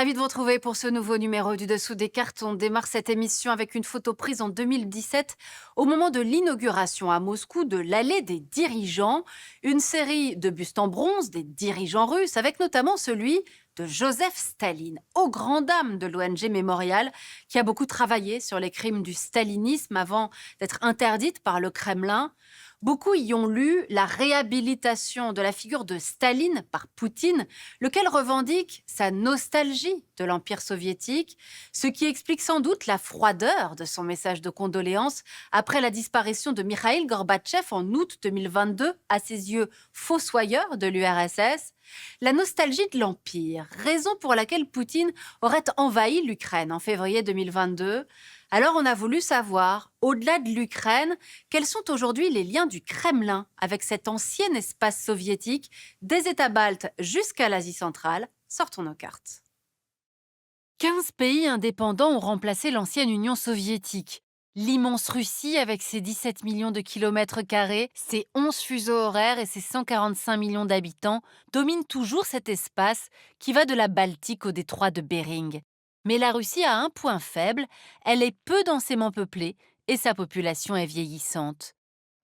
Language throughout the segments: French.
Ravi de vous retrouver pour ce nouveau numéro du Dessous des cartes. On démarre cette émission avec une photo prise en 2017 au moment de l'inauguration à Moscou de l'allée des dirigeants, une série de bustes en bronze des dirigeants russes avec notamment celui de Joseph Staline, aux grandes dames de l'ONG Mémorial, qui a beaucoup travaillé sur les crimes du stalinisme avant d'être interdite par le Kremlin. Beaucoup y ont lu la réhabilitation de la figure de Staline par Poutine, lequel revendique sa nostalgie de l'Empire soviétique, ce qui explique sans doute la froideur de son message de condoléances après la disparition de Mikhaïl Gorbatchev en août 2022, à ses yeux fossoyeur de l'URSS. La nostalgie de l'Empire, raison pour laquelle Poutine aurait envahi l'Ukraine en février 2022. Alors on a voulu savoir, au-delà de l'Ukraine, quels sont aujourd'hui les liens du Kremlin avec cet ancien espace soviétique, des États baltes jusqu'à l'Asie centrale. Sortons nos cartes. 15 pays indépendants ont remplacé l'ancienne Union soviétique. L'immense Russie, avec ses 17 millions de kilomètres carrés, ses 11 fuseaux horaires et ses 145 millions d'habitants, domine toujours cet espace qui va de la Baltique au détroit de Bering. Mais la Russie a un point faible, elle est peu densément peuplée et sa population est vieillissante.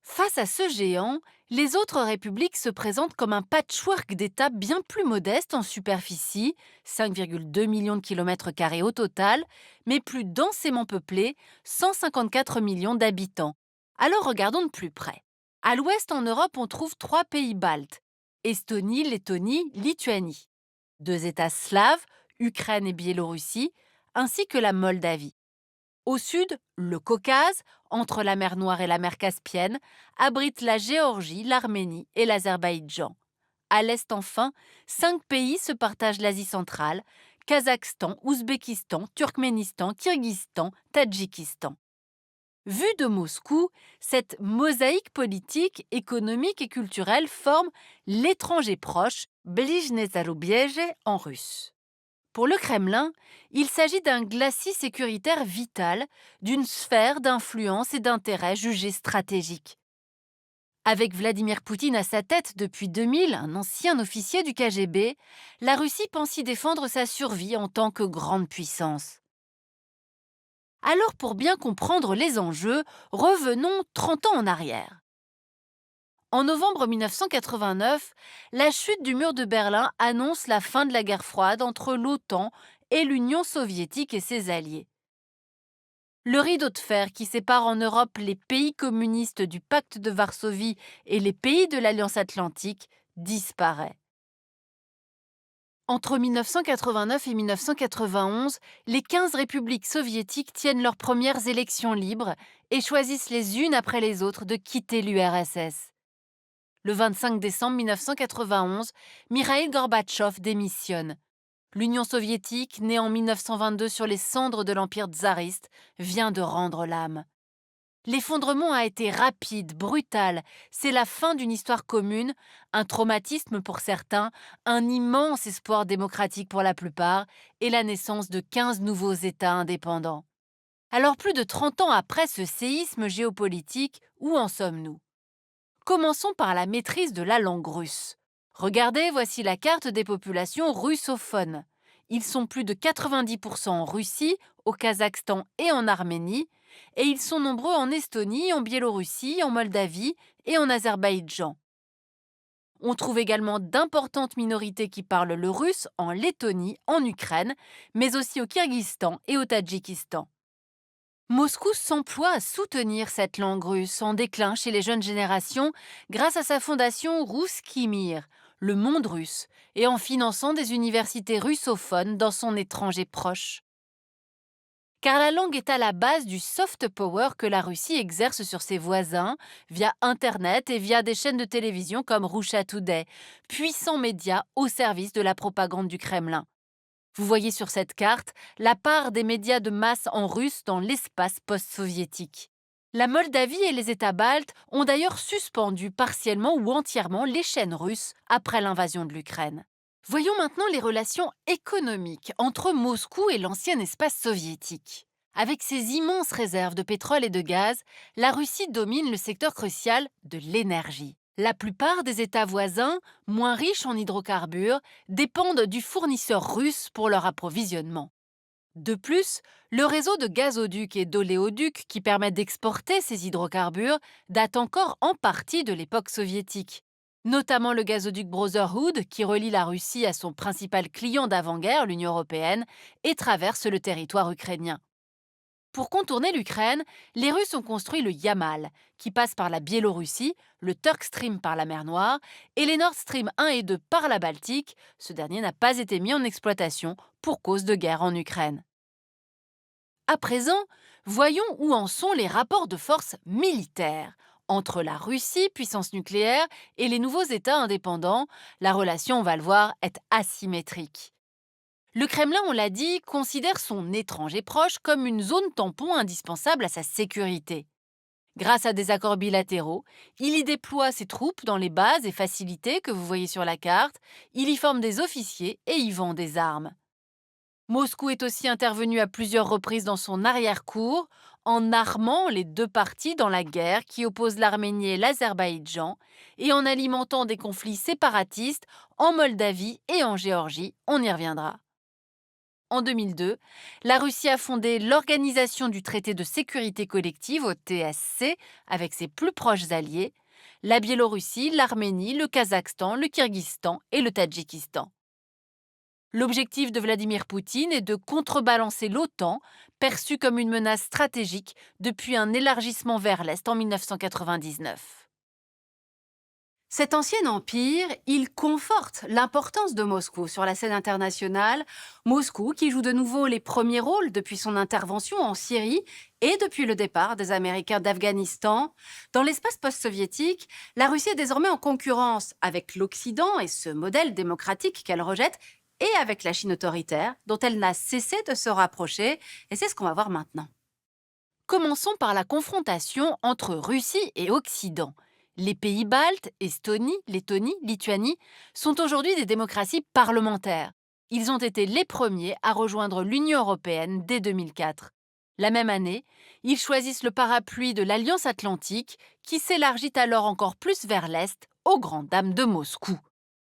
Face à ce géant, les autres républiques se présentent comme un patchwork d'États bien plus modestes en superficie, 5,2 millions de kilomètres carrés au total, mais plus densément peuplés, 154 millions d'habitants. Alors regardons de plus près. À l'ouest en Europe, on trouve 3 pays baltes, Estonie, Lettonie, Lituanie. 2 États slaves, Ukraine et Biélorussie, ainsi que la Moldavie. Au sud, le Caucase, entre la mer Noire et la mer Caspienne, abrite la Géorgie, l'Arménie et l'Azerbaïdjan. À l'est enfin, 5 pays se partagent l'Asie centrale, Kazakhstan, Ouzbékistan, Turkménistan, Kirghizistan, Tadjikistan. Vue de Moscou, cette mosaïque politique, économique et culturelle forme l'étranger proche, Blижнее зарубежье en russe. Pour le Kremlin, il s'agit d'un glacis sécuritaire vital, d'une sphère d'influence et d'intérêt jugée stratégique. Avec Vladimir Poutine à sa tête depuis 2000, un ancien officier du KGB, la Russie pense y défendre sa survie en tant que grande puissance. Alors pour bien comprendre les enjeux, revenons 30 ans en arrière. En novembre 1989, la chute du mur de Berlin annonce la fin de la guerre froide entre l'OTAN et l'Union soviétique et ses alliés. Le rideau de fer qui sépare en Europe les pays communistes du pacte de Varsovie et les pays de l'Alliance atlantique disparaît. Entre 1989 et 1991, les 15 républiques soviétiques tiennent leurs premières élections libres et choisissent les unes après les autres de quitter l'URSS. Le 25 décembre 1991, Mikhaïl Gorbatchev démissionne. L'Union soviétique, née en 1922 sur les cendres de l'Empire tsariste, vient de rendre l'âme. L'effondrement a été rapide, brutal. C'est la fin d'une histoire commune, un traumatisme pour certains, un immense espoir démocratique pour la plupart, et la naissance de 15 nouveaux États indépendants. Alors plus de 30 ans après ce séisme géopolitique, où en sommes-nous ? Commençons par la maîtrise de la langue russe. Regardez, voici la carte des populations russophones. Ils sont plus de 90% en Russie, au Kazakhstan et en Arménie, et ils sont nombreux en Estonie, en Biélorussie, en Moldavie et en Azerbaïdjan. On trouve également d'importantes minorités qui parlent le russe en Lettonie, en Ukraine, mais aussi au Kirghizistan et au Tadjikistan. Moscou s'emploie à soutenir cette langue russe en déclin chez les jeunes générations grâce à sa fondation Rousski Mir, le monde russe, et en finançant des universités russophones dans son étranger proche. Car la langue est à la base du soft power que la Russie exerce sur ses voisins via Internet et via des chaînes de télévision comme Russia Today, puissants médias au service de la propagande du Kremlin. Vous voyez sur cette carte la part des médias de masse en russe dans l'espace post-soviétique. La Moldavie et les États baltes ont d'ailleurs suspendu partiellement ou entièrement les chaînes russes après l'invasion de l'Ukraine. Voyons maintenant les relations économiques entre Moscou et l'ancien espace soviétique. Avec ses immenses réserves de pétrole et de gaz, la Russie domine le secteur crucial de l'énergie. La plupart des États voisins, moins riches en hydrocarbures, dépendent du fournisseur russe pour leur approvisionnement. De plus, le réseau de gazoducs et d'oléoducs qui permet d'exporter ces hydrocarbures date encore en partie de l'époque soviétique. Notamment le gazoduc Brotherhood qui relie la Russie à son principal client d'avant-guerre, l'Union européenne, et traverse le territoire ukrainien. Pour contourner l'Ukraine, les Russes ont construit le Yamal, qui passe par la Biélorussie, le Turk Stream par la mer Noire et les Nord Stream 1 et 2 par la Baltique. Ce dernier n'a pas été mis en exploitation pour cause de guerre en Ukraine. À présent, voyons où en sont les rapports de force militaires. Entre la Russie, puissance nucléaire, et les nouveaux États indépendants, la relation, on va le voir, est asymétrique. Le Kremlin, on l'a dit, considère son étranger proche comme une zone tampon indispensable à sa sécurité. Grâce à des accords bilatéraux, il y déploie ses troupes dans les bases et facilités que vous voyez sur la carte, il y forme des officiers et y vend des armes. Moscou est aussi intervenu à plusieurs reprises dans son arrière-cour, en armant les deux parties dans la guerre qui oppose l'Arménie et l'Azerbaïdjan, et en alimentant des conflits séparatistes en Moldavie et en Géorgie, on y reviendra. En 2002, la Russie a fondé l'Organisation du traité de sécurité collective, au TSC, avec ses plus proches alliés, la Biélorussie, l'Arménie, le Kazakhstan, le Kirghizistan et le Tadjikistan. L'objectif de Vladimir Poutine est de contrebalancer l'OTAN, perçue comme une menace stratégique depuis un élargissement vers l'Est en 1999. Cet ancien empire, il conforte l'importance de Moscou sur la scène internationale. Moscou qui joue de nouveau les premiers rôles depuis son intervention en Syrie et depuis le départ des Américains d'Afghanistan. Dans l'espace post-soviétique, la Russie est désormais en concurrence avec l'Occident et ce modèle démocratique qu'elle rejette, et avec la Chine autoritaire, dont elle n'a cessé de se rapprocher, et c'est ce qu'on va voir maintenant. Commençons par la confrontation entre Russie et Occident. Les pays baltes, Estonie, Lettonie, Lituanie, sont aujourd'hui des démocraties parlementaires. Ils ont été les premiers à rejoindre l'Union européenne dès 2004. La même année, ils choisissent le parapluie de l'Alliance atlantique, qui s'élargit alors encore plus vers l'Est, aux grandes dames de Moscou.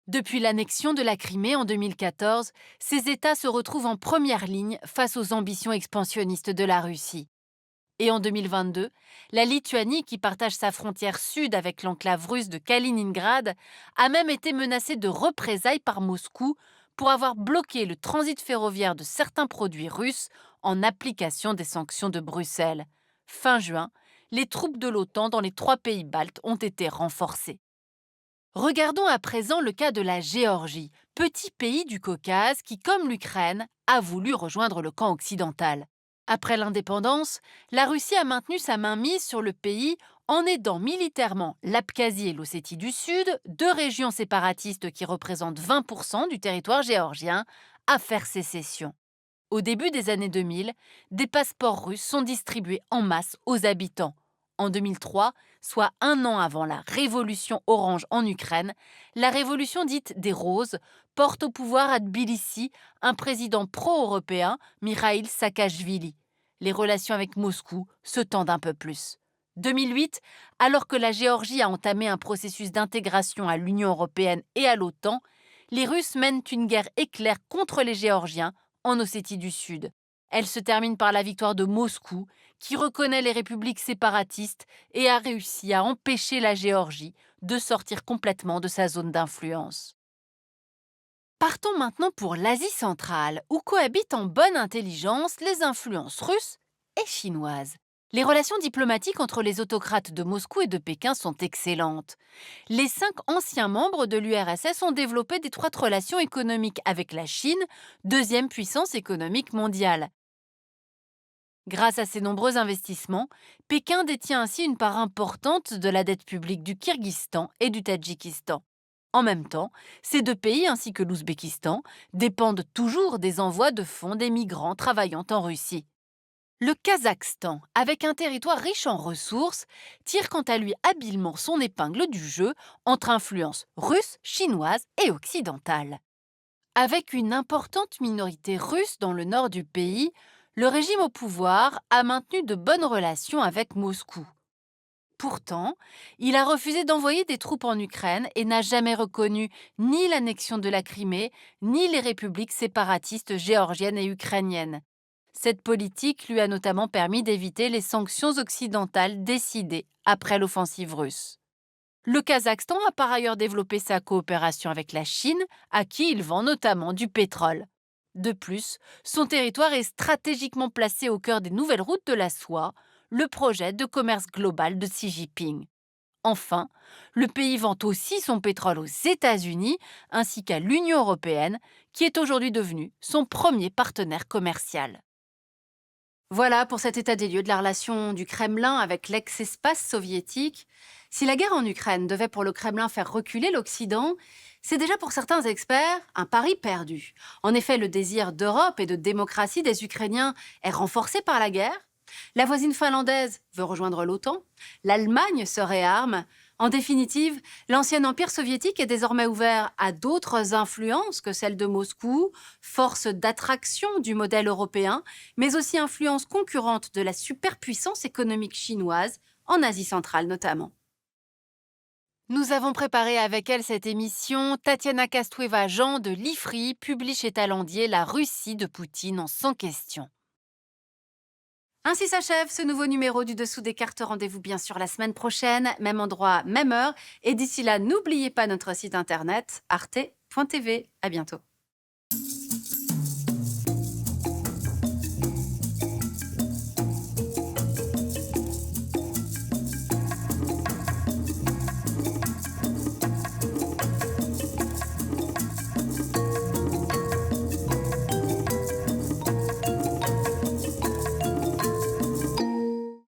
Depuis l'annexion de la Crimée en 2014, ces États se retrouvent en première ligne face aux ambitions expansionnistes de la Russie. Et en 2022, la Lituanie, qui partage sa frontière sud avec l'enclave russe de Kaliningrad, a même été menacée de représailles par Moscou pour avoir bloqué le transit ferroviaire de certains produits russes en application des sanctions de Bruxelles. Fin juin, les troupes de l'OTAN dans les 3 pays baltes ont été renforcées. Regardons à présent le cas de la Géorgie, petit pays du Caucase qui, comme l'Ukraine, a voulu rejoindre le camp occidental. Après l'indépendance, la Russie a maintenu sa mainmise sur le pays en aidant militairement l'Abkhazie et l'Ossétie du Sud, 2 régions séparatistes qui représentent 20% du territoire géorgien, à faire sécession. Au début des années 2000, des passeports russes sont distribués en masse aux habitants. En 2003, soit 1 an avant la révolution orange en Ukraine, la révolution dite des Roses porte au pouvoir à Tbilissi un président pro-européen, Mikhail Saakashvili. Les relations avec Moscou se tendent un peu plus. 2008, alors que la Géorgie a entamé un processus d'intégration à l'Union européenne et à l'OTAN, les Russes mènent une guerre éclair contre les Géorgiens en Ossétie du Sud. Elle se termine par la victoire de Moscou, qui reconnaît les républiques séparatistes et a réussi à empêcher la Géorgie de sortir complètement de sa zone d'influence. Partons maintenant pour l'Asie centrale, où cohabitent en bonne intelligence les influences russes et chinoises. Les relations diplomatiques entre les autocrates de Moscou et de Pékin sont excellentes. Les 5 anciens membres de l'URSS ont développé d'étroites relations économiques avec la Chine, deuxième puissance économique mondiale. Grâce à ces nombreux investissements, Pékin détient ainsi une part importante de la dette publique du Kirghizistan et du Tadjikistan. En même temps, ces 2 pays ainsi que l'Ouzbékistan dépendent toujours des envois de fonds des migrants travaillant en Russie. Le Kazakhstan, avec un territoire riche en ressources, tire quant à lui habilement son épingle du jeu entre influences russes, chinoises et occidentales. Avec une importante minorité russe dans le nord du pays, le régime au pouvoir a maintenu de bonnes relations avec Moscou. Pourtant, il a refusé d'envoyer des troupes en Ukraine et n'a jamais reconnu ni l'annexion de la Crimée, ni les républiques séparatistes géorgiennes et ukrainiennes. Cette politique lui a notamment permis d'éviter les sanctions occidentales décidées après l'offensive russe. Le Kazakhstan a par ailleurs développé sa coopération avec la Chine, à qui il vend notamment du pétrole. De plus, son territoire est stratégiquement placé au cœur des nouvelles routes de la soie, le projet de commerce global de Xi Jinping. Enfin, le pays vend aussi son pétrole aux États-Unis ainsi qu'à l'Union européenne, qui est aujourd'hui devenue son premier partenaire commercial. Voilà pour cet état des lieux de la relation du Kremlin avec l'ex-espace soviétique. Si la guerre en Ukraine devait pour le Kremlin faire reculer l'Occident, c'est déjà pour certains experts un pari perdu. En effet, le désir d'Europe et de démocratie des Ukrainiens est renforcé par la guerre. La voisine finlandaise veut rejoindre l'OTAN. L'Allemagne se réarme. En définitive, l'ancien empire soviétique est désormais ouvert à d'autres influences que celles de Moscou, force d'attraction du modèle européen, mais aussi influence concurrente de la superpuissance économique chinoise, en Asie centrale notamment. Nous avons préparé avec elle cette émission. Tatiana Kastueva-Jean de l'IFRI publie chez Talendier La Russie de Poutine en 100 questions. Ainsi s'achève ce nouveau numéro du Dessous des cartes. Rendez-vous bien sûr la semaine prochaine, même endroit, même heure. Et d'ici là, n'oubliez pas notre site internet arte.tv. À bientôt.